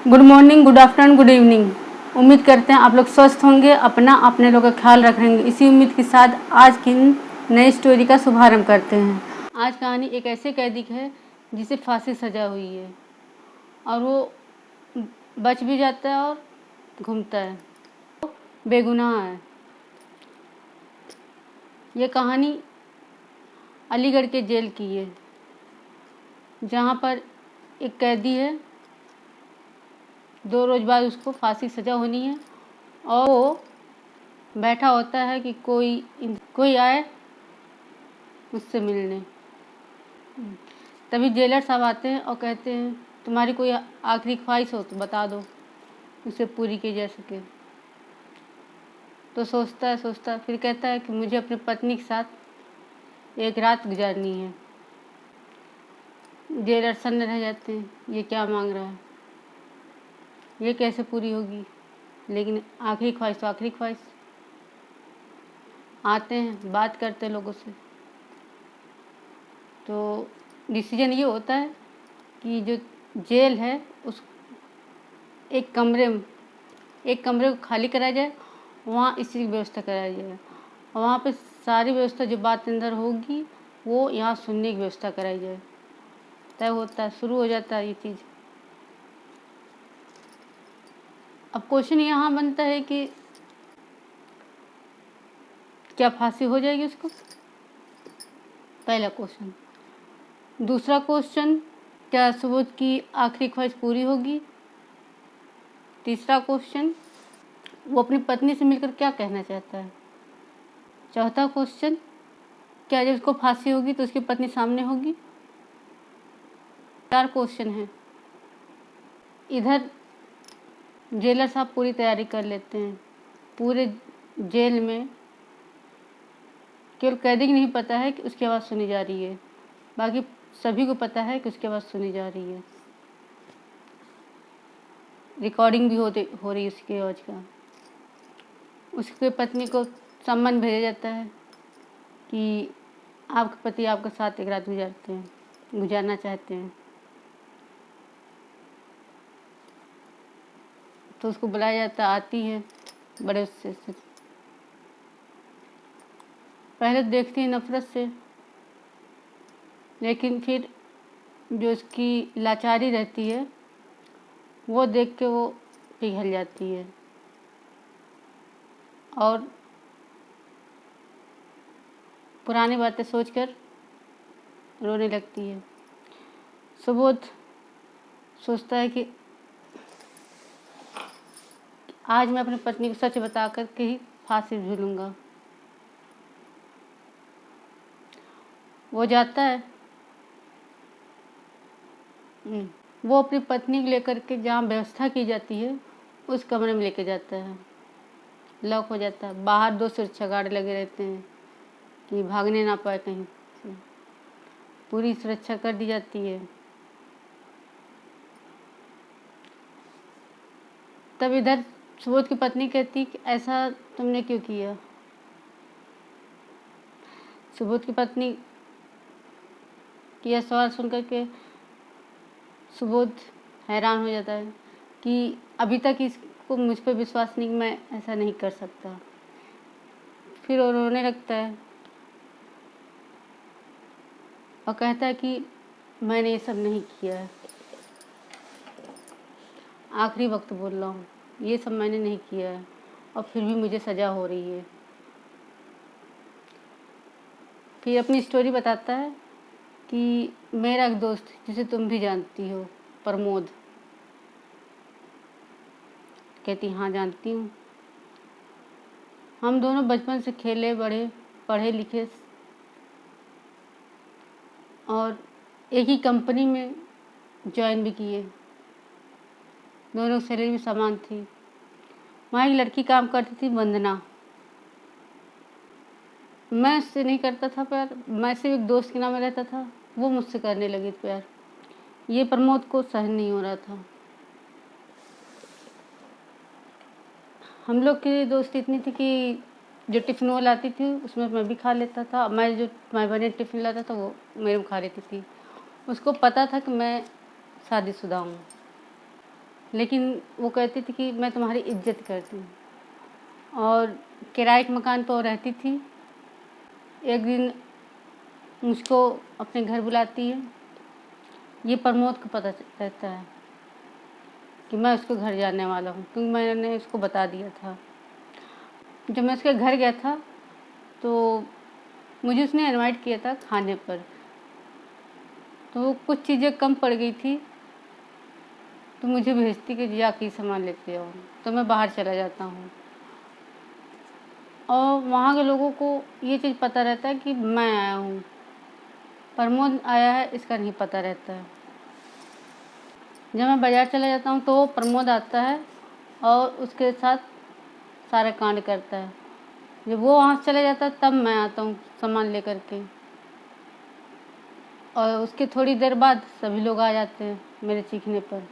Good morning, good afternoon, good evening. उम्मीद करते हैं आप लोग स्वस्थ होंगे, अपने लोगों का ख्याल रखेंगे। इसी उम्मीद के साथ आज की नई स्टोरी का शुभारंभ करते हैं। आज कहानी एक ऐसे कैदी की है जिसे फांसी सजा हुई है और वो बच भी जाता है और घूमता है, बेगुनाह है। ये कहानी अलीगढ़ के जेल की है, जहाँ पर एक कैदी है, 2 रोज बाद उसको फांसी सजा होनी है और वो बैठा होता है कि कोई आए मुझसे मिलने। तभी जेलर साहब आते हैं और कहते हैं तुम्हारी कोई आखिरी ख्वाहिश हो तो बता दो, उसे पूरी की जा सके। तो सोचता है, फिर कहता है कि मुझे अपनी पत्नी के साथ एक रात गुजारनी है। जेलर सन्न रह जाते हैं, ये क्या मांग रहा है, ये कैसे पूरी होगी। लेकिन आखिरी ख्वाहिश तो आखिरी ख्वाहिश। आते हैं, बात करते हैं लोगों से, तो डिसीजन ये होता है कि जो जेल है उस एक कमरे को खाली कराया जाए, वहाँ इसी की व्यवस्था कराई जाए। वहाँ पे सारी व्यवस्था जो बात अंदर होगी वो यहाँ सुनने की व्यवस्था कराई जाए। तय होता है, शुरू हो जाता है ये चीज़। अब क्वेश्चन यहाँ बनता है कि क्या फांसी हो जाएगी उसको, पहला क्वेश्चन। दूसरा क्वेश्चन, क्या सुबोध की आखिरी ख्वाहिश पूरी होगी। तीसरा क्वेश्चन, वो अपनी पत्नी से मिलकर क्या कहना चाहता है। चौथा क्वेश्चन, क्या जब उसको फांसी होगी तो उसकी पत्नी सामने होगी। 4 क्वेश्चन हैं। इधर जेलर साहब पूरी तैयारी कर लेते हैं। पूरे जेल में केवल कैदी को नहीं पता है कि उसकी आवाज़ सुनी जा रही है, बाकी सभी को पता है कि उसकी आवाज़ सुनी जा रही है। रिकॉर्डिंग भी हो रही है उसकी आवाज़ का। उसके पत्नी को सम्मन भेजा जाता है कि आपके पति आपके साथ एक रात गुजारना चाहते हैं। तो उसको बुलाया जाता, आती है बड़े उससे पहले देखती है नफरत से, लेकिन फिर जो उसकी लाचारी रहती है वो देख के वो पिघल जाती है और पुरानी बातें सोचकर रोने लगती है। सुबोध सोचता है कि आज मैं अपनी पत्नी को सच बता कर के ही फांसी झूलूंगा। वो जाता है, वो अपनी पत्नी को लेकर के जहाँ व्यवस्था की जाती है उस कमरे में लेके जाता है। लॉक हो जाता है, बाहर 2 सुरक्षा गार्ड लगे रहते हैं कि भागने ना पाए कहीं से। पूरी सुरक्षा कर दी जाती है। तब इधर सुबोध की पत्नी कहती कि ऐसा तुमने क्यों किया। सुबोध की पत्नी की यह सवाल सुनकर के सुबोध हैरान हो जाता है कि अभी तक इसको मुझ पर विश्वास नहीं, मैं ऐसा नहीं कर सकता। फिर वो रोने लगता है और कहता है कि मैंने ये सब नहीं किया है, आखिरी वक्त बोल रहा हूँ, ये सब मैंने नहीं किया है और फिर भी मुझे सज़ा हो रही है। फिर अपनी स्टोरी बताता है कि मेरा एक दोस्त जिसे तुम भी जानती हो, प्रमोद। कहती हाँ जानती हूँ, हम दोनों बचपन से खेले बड़े, पढ़े लिखे और एक ही कंपनी में ज्वाइन भी किए। दोनों की सैलरी भी समान थी। वहाँ एक लड़की काम करती थी, वंदना। मैं उससे नहीं करता था प्यार, मैं सिर्फ एक दोस्त के नाम में रहता था, वो मुझसे करने लगी प्यार। ये प्रमोद को सहन नहीं हो रहा था। हम लोग की दोस्ती इतनी थी कि जो टिफ़िन वो लाती थी उसमें मैं भी खा लेता था, मैं जो मैं बने टिफ़िन लाता था वो मेरे में खा लेती थी। उसको पता था कि मैं शादीशुदा हूँ। लेकिन वो कहती थी कि मैं तुम्हारी इज्जत करती हूँ। और किराए के मकान पर वो रहती थी। एक दिन मुझको अपने घर बुलाती है। ये प्रमोद को पता रहता है कि मैं उसके घर जाने वाला हूँ, क्योंकि मैंने उसको बता दिया था। जब मैं उसके घर गया था तो मुझे उसने इनवाइट किया था खाने पर, तो कुछ चीज़ें कम पड़ गई थी, तो मुझे भेजती कि जाके सामान लेते आओ। तो मैं बाहर चला जाता हूँ और वहाँ के लोगों को ये चीज़ पता रहता है कि मैं आया हूँ, प्रमोद आया है इसका नहीं पता रहता है। जब मैं बाज़ार चला जाता हूँ तो प्रमोद आता है और उसके साथ सारा कांड करता है। जब वो वहाँ से चला जाता है तब मैं आता हूँ सामान लेकर के, और उसके थोड़ी देर बाद सभी लोग आ जाते हैं मेरे चीखने पर।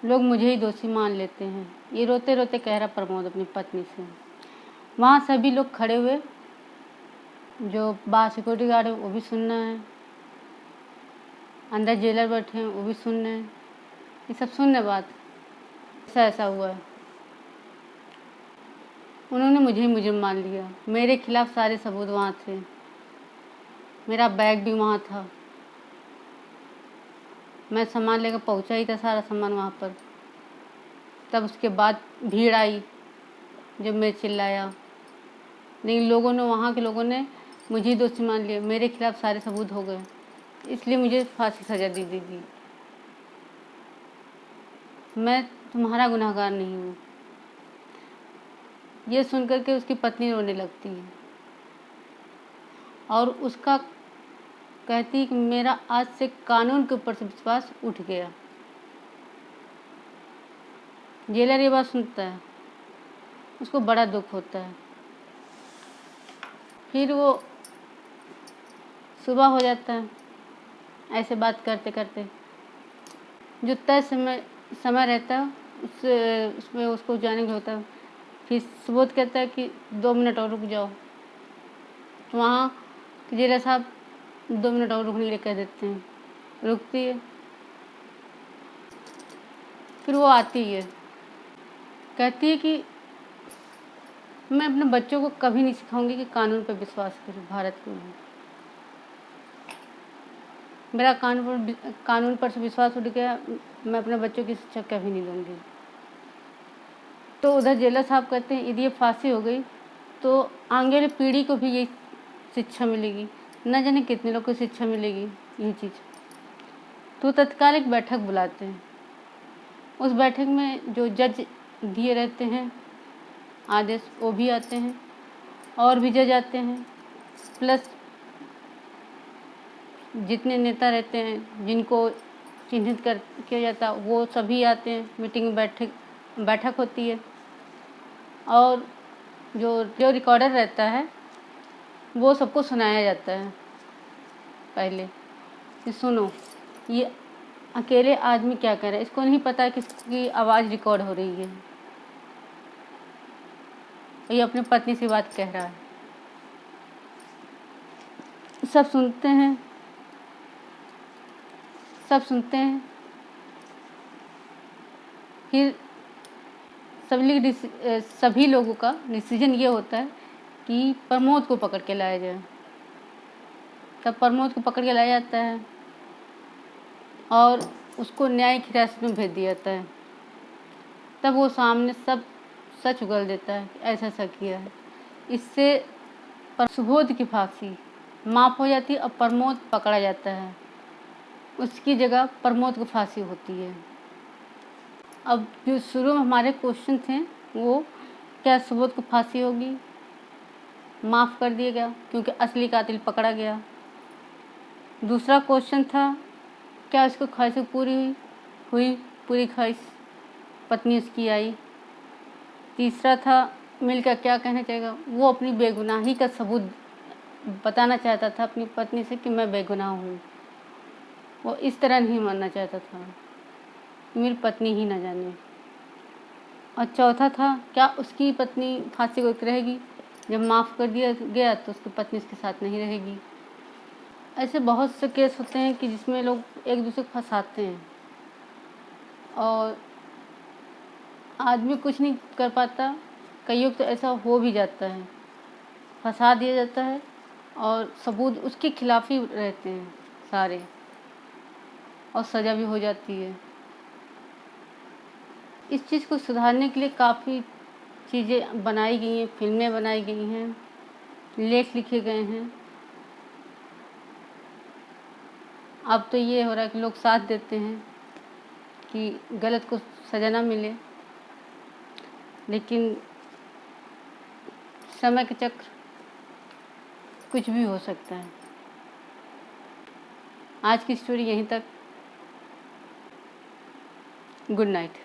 लोग मुझे ही दोषी मान लेते हैं। ये रोते रोते कह रहा प्रमोद अपनी पत्नी से। वहाँ सभी लोग खड़े हुए, जो बाहर सिक्योरिटी गार्ड है वो भी सुन रहे हैं, अंदर जेलर बैठे हैं वो भी सुन रहे हैं। ये सब सुनने बाद ऐसा हुआ है। उन्होंने मुझे ही मुजरिम मान लिया। मेरे खिलाफ सारे सबूत वहाँ थे, मेरा बैग भी वहाँ था, मैं सामान लेकर पहुँचा ही था सारा सामान वहाँ पर। तब उसके बाद भीड़ आई जब मैं चिल्लाया, लेकिन लोगों ने, वहाँ के लोगों ने मुझे ही दोषी मान लिया। मेरे खिलाफ सारे सबूत हो गए, इसलिए मुझे फांसी सजा दी गई। मैं तुम्हारा गुनहगार नहीं हूँ। ये सुनकर के उसकी पत्नी रोने लगती है और उसका कहती है कि मेरा आज से कानून के ऊपर से विश्वास उठ गया। जेलर ये बात सुनता है, उसको बड़ा दुख होता है। फिर वो सुबह हो जाता है, ऐसे बात करते करते जो तय समय रहता है उसमें उसको जाने का होता है। फिर सुबोध कहता है कि 2 मिनट और रुक जाओ, तो वहाँ जेलर साहब 2 मिनट और रुकने के लिए कह देते हैं। रुकती है, फिर वो आती है, कहती है कि मैं अपने बच्चों को कभी नहीं सिखाऊंगी कि कानून पर विश्वास करें, भारत को नहीं। मेरा कानून पर से विश्वास उठ गया, मैं अपने बच्चों की शिक्षा कभी नहीं दूंगी। तो उधर जेलर साहब कहते हैं यदि ये फांसी हो गई तो आगे वाली पीढ़ी को भी यही शिक्षा मिलेगी, न जाने कितने लोग को शिक्षा मिलेगी ये चीज़। तो तत्काल एक बैठक बुलाते हैं। उस बैठक में जो जज दिए रहते हैं आदेश वो भी आते हैं, और भी जज आते हैं, प्लस जितने नेता रहते हैं जिनको चिन्हित कर किया जाता वो सभी आते हैं। मीटिंग बैठक होती है, और जो रिकॉर्डर रहता है वो सबको सुनाया जाता है पहले कि सुनो ये अकेले आदमी क्या कर रहा है, इसको नहीं पता कि इसकी आवाज़ रिकॉर्ड हो रही है, ये अपनी पत्नी से बात कह रहा है। सब सुनते हैं, सब सुनते हैं। फिर सभी लोगों का डिसीजन ये होता है कि प्रमोद को पकड़ के लाया जाए। तब प्रमोद को पकड़ के लाया जाता है और उसको न्यायिक हिरासत में भेज दिया जाता है। तब वो सामने सब सच उगल देता है कि ऐसा ऐसा किया है। इससे सुबोध की फांसी माफ़ हो जाती है और प्रमोद पकड़ा जाता है, उसकी जगह प्रमोद को फांसी होती है। अब जो शुरू में हमारे क्वेश्चन थे वो, क्या सुबोध को फांसी होगी, माफ़ कर दिया गया क्योंकि असली कातिल पकड़ा गया। दूसरा क्वेश्चन था क्या उसको ख्वाहिशें पूरी हुई, पूरी ख्वाहिश पत्नी उसकी आई। तीसरा था मिलकर क्या कहना चाहेगा, वो अपनी बेगुनाही का सबूत बताना चाहता था अपनी पत्नी से कि मैं बेगुनाह हूँ। वो इस तरह नहीं मानना चाहता था, मेरी पत्नी ही ना जाने। और चौथा था क्या उसकी पत्नी फांसी को रहेगी, जब माफ़ कर दिया गया तो उसकी पत्नी उसके साथ नहीं रहेगी। ऐसे बहुत से केस होते हैं कि जिसमें लोग एक दूसरे को फंसाते हैं। और आदमी कुछ नहीं कर पाता। कईयों तो ऐसा हो भी जाता है, फंसा दिया जाता है और सबूत उसके खिलाफ ही रहते हैं सारे, और सज़ा भी हो जाती है। इस चीज़ को सुधारने के लिए काफ़ी चीज़ें बनाई गई हैं, फिल्में बनाई गई हैं, लेख लिखे गए हैं। अब तो ये हो रहा है कि लोग साथ देते हैं कि गलत को सज़ा ना मिले, लेकिन समय के चक्र, कुछ भी हो सकता है। आज की स्टोरी यहीं तक। Good night.